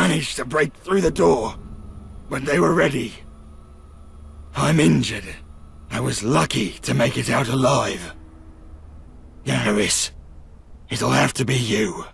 managed to break through the door when they were ready. I'm injured. I was lucky to make it out alive. Yaris, it'll have to be you.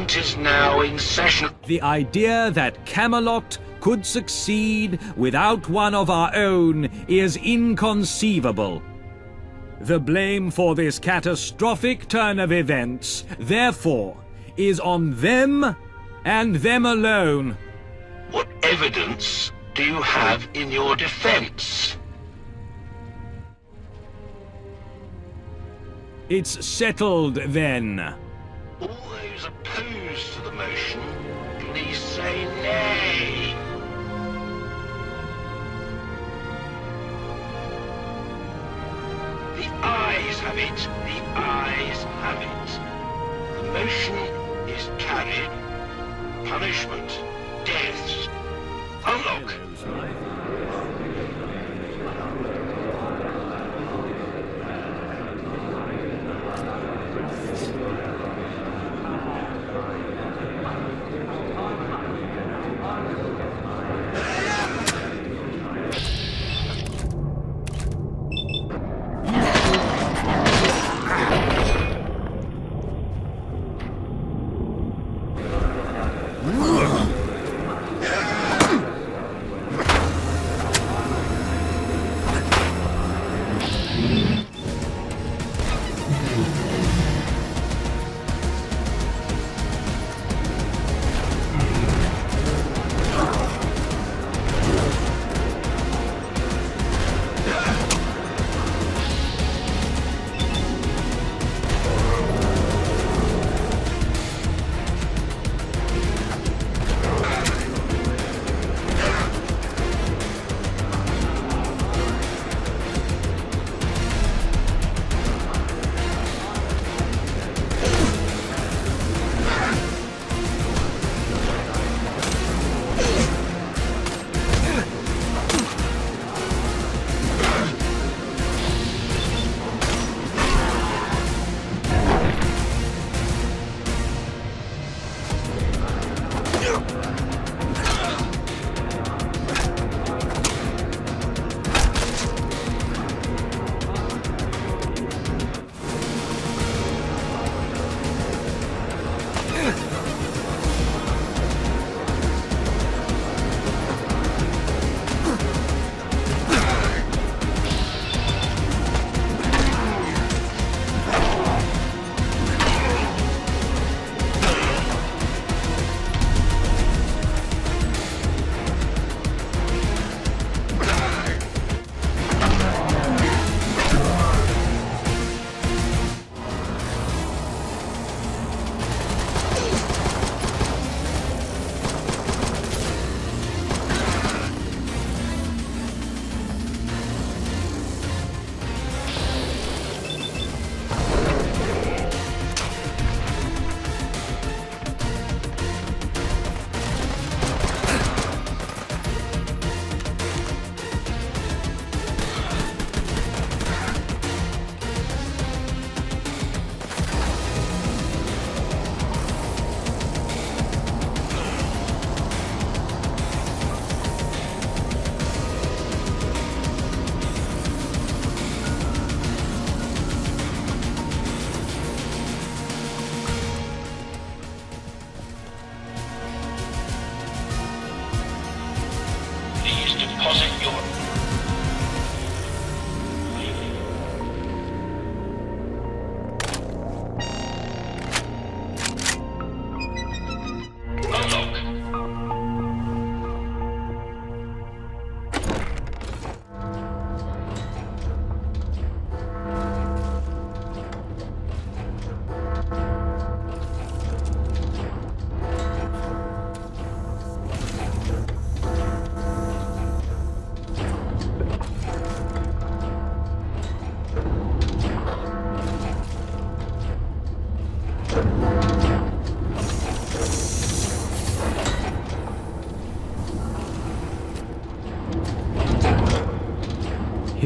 Parliament is now in session. The idea that Camelot could succeed without one of our own is inconceivable. The blame for this catastrophic turn of events, therefore, is on them and them alone. What evidence do you have in your defense? It's settled, then. All those opposed to the motion, please say nay. The ayes have it. The ayes have it. The motion is carried. Punishment. Deaths. Unlock.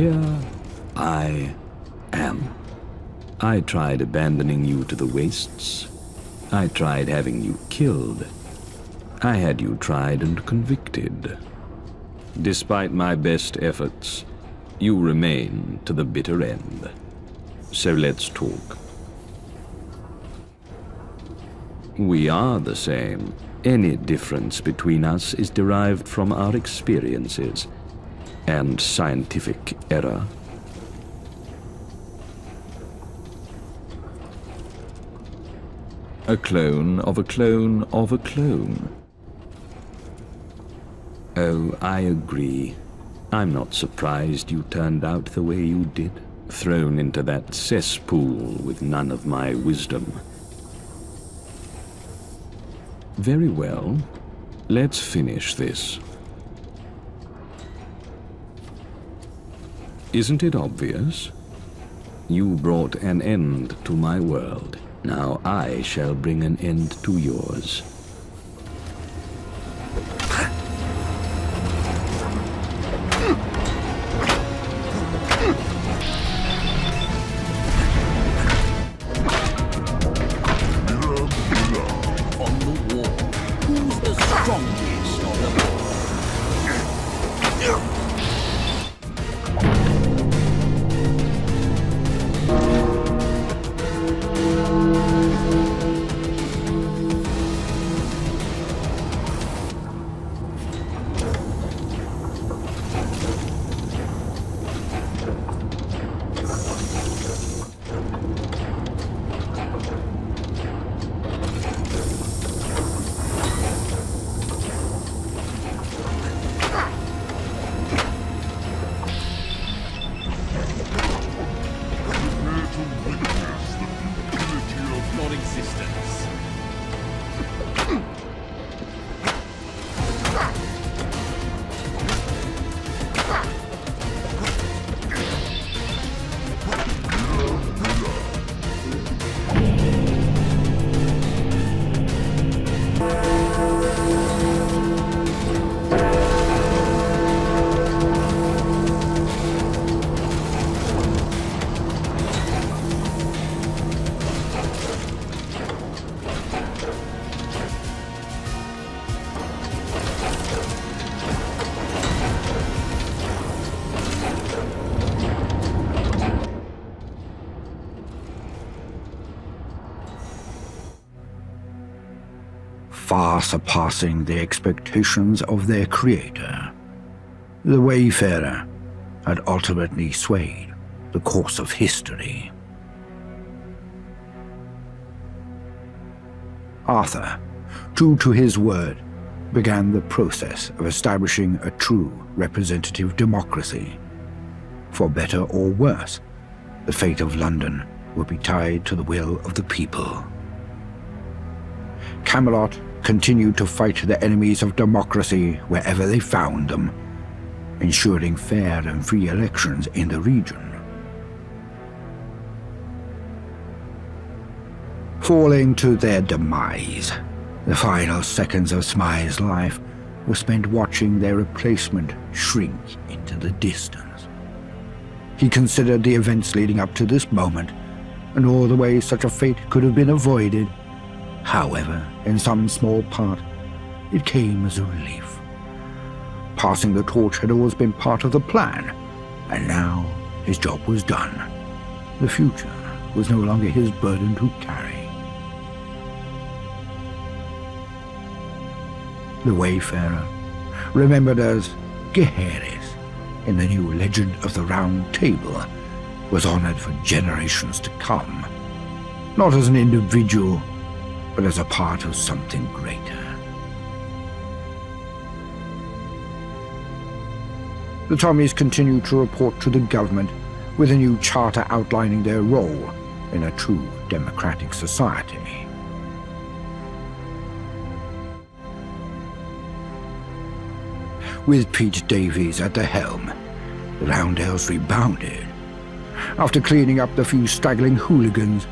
Here I am. I tried abandoning you to the wastes. I tried having you killed. I had you tried and convicted. Despite my best efforts, you remain to the bitter end. So let's talk. We are the same. Any difference between us is derived from our experiences and scientific error. A clone of a clone of a clone. Oh, I agree. I'm not surprised you turned out the way you did, thrown into that cesspool with none of my wisdom. Very well. Let's finish this. Isn't it obvious? You brought an end to my world. Now I shall bring an end to yours. Far surpassing the expectations of their creator, the Wayfarer had ultimately swayed the course of history. Arthur, true to his word, began the process of establishing a true representative democracy. For better or worse, the fate of London would be tied to the will of the people. Camelot continued to fight the enemies of democracy wherever they found them, ensuring fair and free elections in the region. Falling to their demise, the final seconds of Smythe's life were spent watching their replacement shrink into the distance. He considered the events leading up to this moment, and all the ways such a fate could have been avoided. However, in some small part, it came as a relief. Passing the torch had always been part of the plan, and now his job was done. The future was no longer his burden to carry. The Wayfarer, remembered as Geharis in the new legend of the Round Table, was honored for generations to come, not as an individual, but as a part of something greater. The Tommies continued to report to the government with a new charter outlining their role in a true democratic society. With Pete Davies at the helm, the Roundels rebounded. After cleaning up the few straggling hooligans,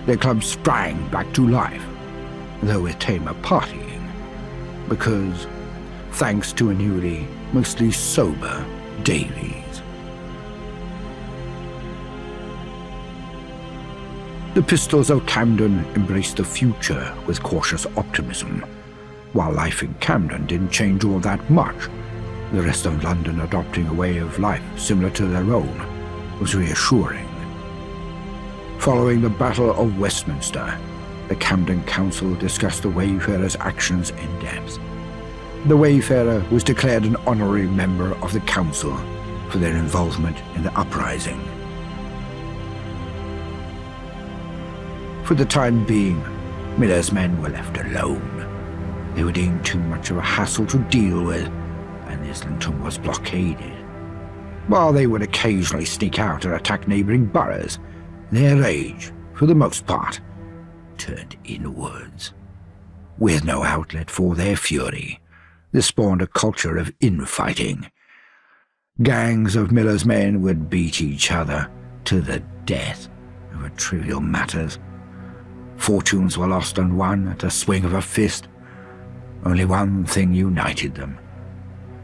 their club sprang back to life, though with tamer partying, because, thanks to a newly, mostly sober Davies. The Pistols of Camden embraced the future with cautious optimism. While life in Camden didn't change all that much, the rest of London adopting a way of life similar to their own was reassuring. Following the Battle of Westminster, the Camden Council discussed the Wayfarer's actions in depth. The Wayfarer was declared an honorary member of the Council for their involvement in the uprising. For the time being, Miller's men were left alone. They were deemed too much of a hassle to deal with, and Islington was blockaded. While they would occasionally sneak out and attack neighbouring boroughs, their rage, for the most part, turned inwards. With no outlet for their fury, this spawned a culture of infighting. Gangs of Miller's men would beat each other to the death over trivial matters. Fortunes were lost and won at a swing of a fist. Only one thing united them: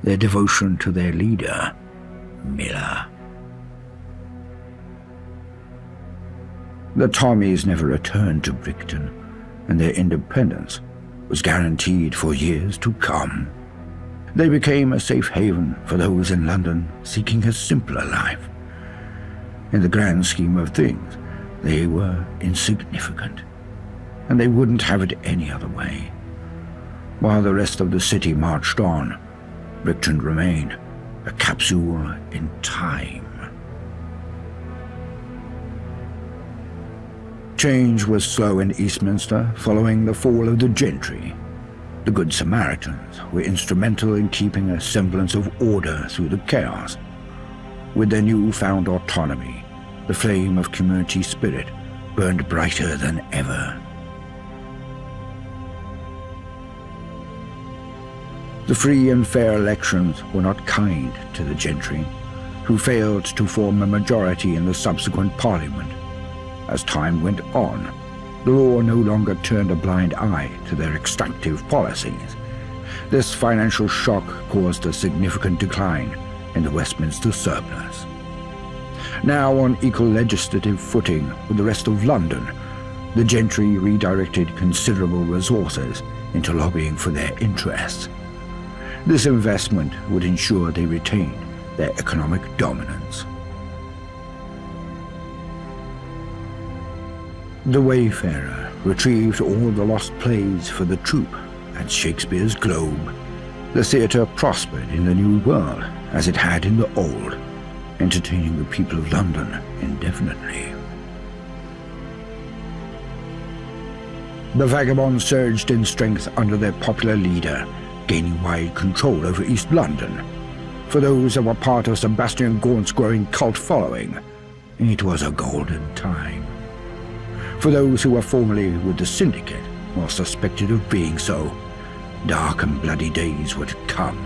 their devotion to their leader, Miller. The Tommies never returned to Brickton, and their independence was guaranteed for years to come. They became a safe haven for those in London seeking a simpler life. In the grand scheme of things, they were insignificant, and they wouldn't have it any other way. While the rest of the city marched on, Brickton remained a capsule in time. Change was slow in Eastminster following the fall of the gentry. The Good Samaritans were instrumental in keeping a semblance of order through the chaos. With their newfound autonomy, the flame of community spirit burned brighter than ever. The free and fair elections were not kind to the gentry, who failed to form a majority in the subsequent Parliament. As time went on, the law no longer turned a blind eye to their extractive policies. This financial shock caused a significant decline in the Westminster surplus. Now on equal legislative footing with the rest of London, the gentry redirected considerable resources into lobbying for their interests. This investment would ensure they retained their economic dominance. The Wayfarer retrieved all the lost plays for the troupe at Shakespeare's Globe. The theatre prospered in the new world as it had in the old, entertaining the people of London indefinitely. The Vagabonds surged in strength under their popular leader, gaining wide control over East London. For those that were part of Sebastian Gaunt's growing cult following, it was a golden time. For those who were formerly with the Syndicate, or suspected of being so, dark and bloody days would come.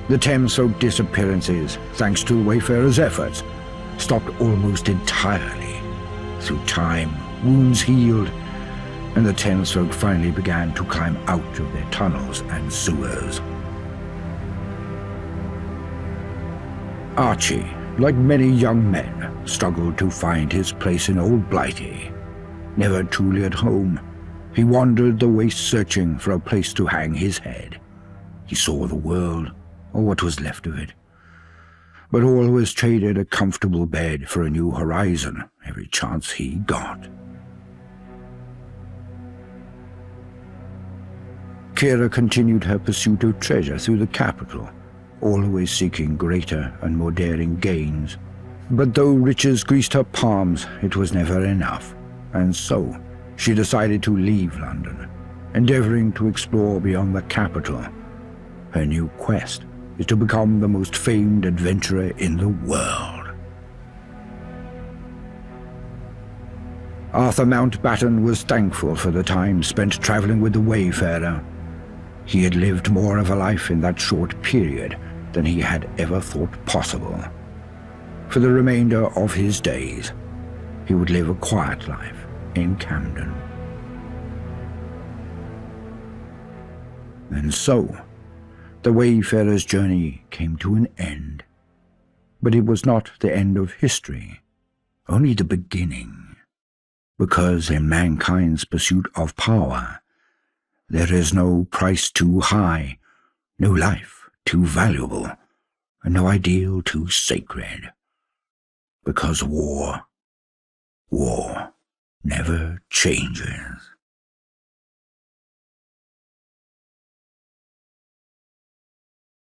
The Thamesfolk disappearances, thanks to Wayfarer's efforts, stopped almost entirely. Through time, wounds healed, and the Thamesfolk finally began to climb out of their tunnels and sewers. Archie, like many young men, struggled to find his place in Old Blighty. Never truly at home, he wandered the waste searching for a place to hang his head. He saw the world, or what was left of it, but always traded a comfortable bed for a new horizon every chance he got. Kira continued her pursuit of treasure through the capital, always seeking greater and more daring gains. But though riches greased her palms, it was never enough, and so she decided to leave London, endeavoring to explore beyond the capital. Her new quest is to become the most famed adventurer in the world. Arthur Mountbatten was thankful for the time spent traveling with the Wayfarer. He had lived more of a life in that short period than he had ever thought possible. For the remainder of his days, he would live a quiet life in Camden. And so, the Wayfarer's journey came to an end. But it was not the end of history, only the beginning. Because in mankind's pursuit of power, there is no price too high, no life too valuable, and no ideal too sacred. Because war War never changes.